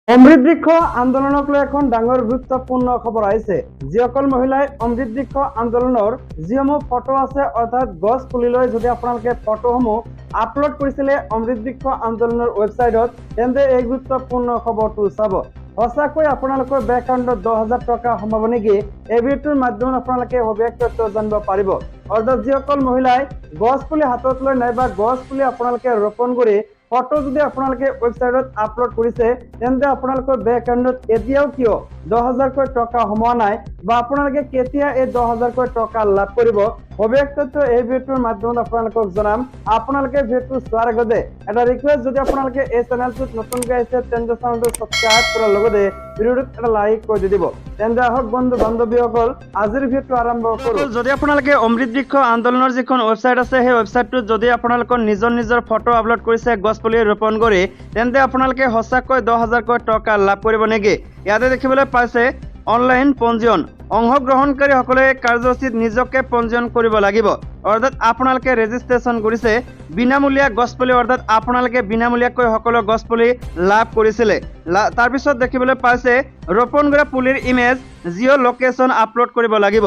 অমৃত বৃক্ষ আন্দোলনক লৈ এখন ডাঙৰ গুৰুত্বপূৰ্ণ খবৰ আহিছে। যিসকল মহিলাই অমৃত বৃক্ষ আন্দোলনৰ যিসমূহ ফটো আছে অৰ্থাৎ গছ পুলিলৈ যদি আপোনালোকে ফটোসমূহ আপলোড কৰিছিলে অমৃত বৃক্ষ আন্দোলনৰ ৱেবছাইটত, তেন্তে এই গুৰুত্বপূৰ্ণ খবৰটো চাব। সঁচাকৈ আপোনালোকৰ বেংক একাউণ্টত 10,000 টকা সোমাব নেকি? এই ভিডিঅ'টোৰ মাধ্যমত আপোনালোকে সবিশেষ তথ্য জানিব পাৰিব। অৰ্থাৎ যিসকল মহিলাই গছ পুলি হাতত লৈ নাইবা গছ পুলি আপোনালোকে ৰোপণ কৰি ফটো যদি আপোনালোকে ৱেবছাইটত আপলোড কৰিছে, তেন্তে আপোনালোকৰ বেংক একাউণ্টত এতিয়াও কিয় 10,000 টকা সোমোৱা নাই বা আপোনালোকে কেতিয়া এই 10,000 টকা লাভ কৰিব? সবিশেষ তথ্য এই ভিডিঅ'টোৰ মাধ্যমত আপোনালোকক জনাম। আপোনালোকে ভিডিঅ'টো চোৱাৰ আগতে এটা ৰিকুৱেষ্ট, যদি আপোনালোকে এই চেনেলটোত নতুনকৈ আহিছে তেন্তে চেনেলটো ছাবস্ক্ৰাইব কৰাৰ লগতে ভিডিঅ'টোত এটা লাইক কৰি দিব। তেন্তে আহক বন্ধু বান্ধৱীসকল, আজিৰ ভিডিঅ'টো আৰম্ভ কৰোঁ। যদি আপোনালোকে অমৃত বৃক্ষ আন্দোলনৰ যিখন ৱেবছাইট আছে সেই ৱেবছাইটটোত যদি আপোনালোকৰ নিজৰ ফটো আপলোড কৰিছে গছ পুলি ৰোপণ কৰি, তেন্তে আপোনালোকে সঁচাকৈ 10,000 টকা লাভ কৰিব নেকি? ইয়াতে দেখিবলৈ পাইছে অনলাইন পঞ্জীয়ন। অংশগ্ৰহণকাৰীসকলে কাৰ্যসূচীত নিজকে পঞ্জীয়ন কৰিব লাগিব। অৰ্থাৎ আপোনালোকে ৰেজিষ্ট্ৰেশ্যন কৰিছে বিনামূলীয়া গছপুলি, অৰ্থাৎ আপোনালোকে বিনামূলীয়াকৈ সকলো গছপুলি লাভ কৰিছিলে। তাৰপিছত দেখিবলৈ পাইছে ৰোপণ কৰা পুলিৰ ইমেজ জিঅ' লোকেশ্যন আপলোড কৰিব লাগিব।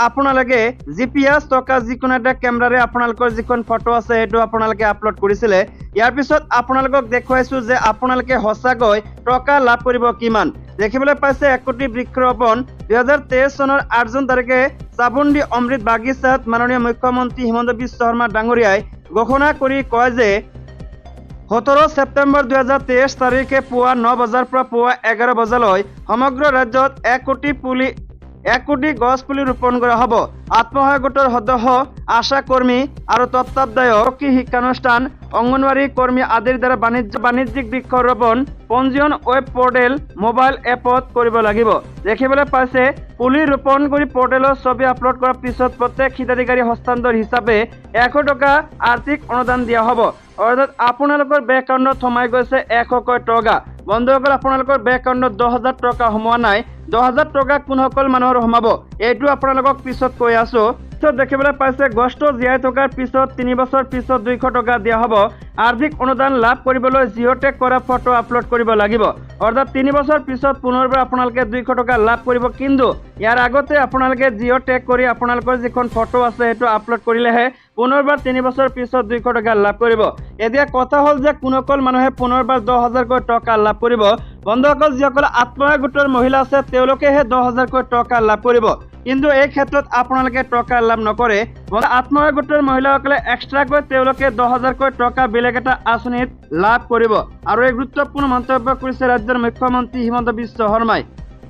আপোনালোকে GPS থকা যিকোনো এটা কেমেৰাৰে আপোনালোকৰ যিখন ফটো আছে সেইটো আপোনালোকে আপলোড কৰিছিলে। ইয়াৰ পিছত আপোনালোকক দেখুৱাইছো যে আপোনালোকে সঁচাকৈ টকা লাভ কৰিব কিমান। দেখিবলৈ পাইছে 1 কোটি বৃক্ষৰোপণ 2023 চনৰ 8 জুন তাৰিখে চাবুণ্ডি অমৃত বাগিচাত মাননীয় মুখ্যমন্ত্ৰী হিমন্ত বিশ্ব শৰ্মা ডাঙৰীয়াই ঘোষণা কৰি কয় যে 17 ছেপ্টেম্বৰ 2023 তাৰিখে পুৱা 9 বজাৰ পৰা পুৱা 11 বজালৈ সমগ্ৰ ৰাজ্যত 1 কোটি গছ পুলি ৰোপণ কৰা হ'ব। আত্মসহায়ক গোটৰ সদস্য, আশা কৰ্মী আৰু তত্ত্বাৱধায়ক, শিক্ষানুষ্ঠান, অংগনৱাড়ী কৰ্মী আদিৰ দ্বাৰা বাণিজ্যিক বৃক্ষৰোপণ পঞ্জীয়ন ৱেব পৰ্টেল মোবাইল এপত কৰিব লাগিব। দেখিবলৈ পাইছে পুলি ৰোপণ কৰি পৰ্টেলত ছবি আপলোড কৰাৰ পিছত প্ৰত্যেক হিতাধিকাৰী হস্তান্তৰ হিচাপে 100 টকা আৰ্থিক অনুদান দিয়া হ'ব। অৰ্থাৎ আপোনালোকৰ বেংক একাউণ্টত সোমাই গৈছে 100 টকা। বন্ধুসকল, আপোনালোকৰ বেংক একাউণ্টত 10,000 টকা সোমোৱা নাই। 10,000 টকা কোনসকল মানুহৰ সোমাব এইটো আপোনালোকক পিছত কৈ আছো। দেখিবলৈ পাইছে গছটো জীয়াই থকাৰ পিছত 3 বছৰ পিছত 200 টকা দিয়া হ'ব। আৰ্থিক অনুদান লাভ কৰিবলৈ জিঅ' টেগ কৰা ফটো আপলোড কৰিব লাগিব। অৰ্থাৎ 3 বছৰ পিছত পুনৰবাৰ আপোনালোকে 200 টকা লাভ কৰিব। কিন্তু ইয়াৰ আগতে আপোনালোকে জিঅ' টেগ কৰি আপোনালোকৰ যিখন ফটো আছে সেইটো আপলোড কৰিলেহে পুনৰবাৰ 3 বছৰ পিছত 200 টকা লাভ কৰিব। এতিয়া কথা হ'ল যে কোনসকল মানুহে পুনৰবাৰ 10,000 টকা লাভ কৰিব? বন্ধুসকল, যিসকল আত্মসহায়ক গোটৰ মহিলা আছে তেওঁলোকেহে 10,000 টকা লাভ কৰিব। কিন্তু এই ক্ষেত্ৰত আপোনালোকে টকা লাভ নকৰে। আত্মসহায়ক গোটৰ মহিলাসকলে এক্সট্ৰাকৈ তেওঁলোকে 10,000 টকা বেলেগ এটা আঁচনিত লাভ কৰিব। আৰু এই গুৰুত্বপূৰ্ণ মন্তব্য কৰিছে ৰাজ্যৰ মুখ্যমন্ত্ৰী হিমন্ত বিশ্ব শৰ্মাই।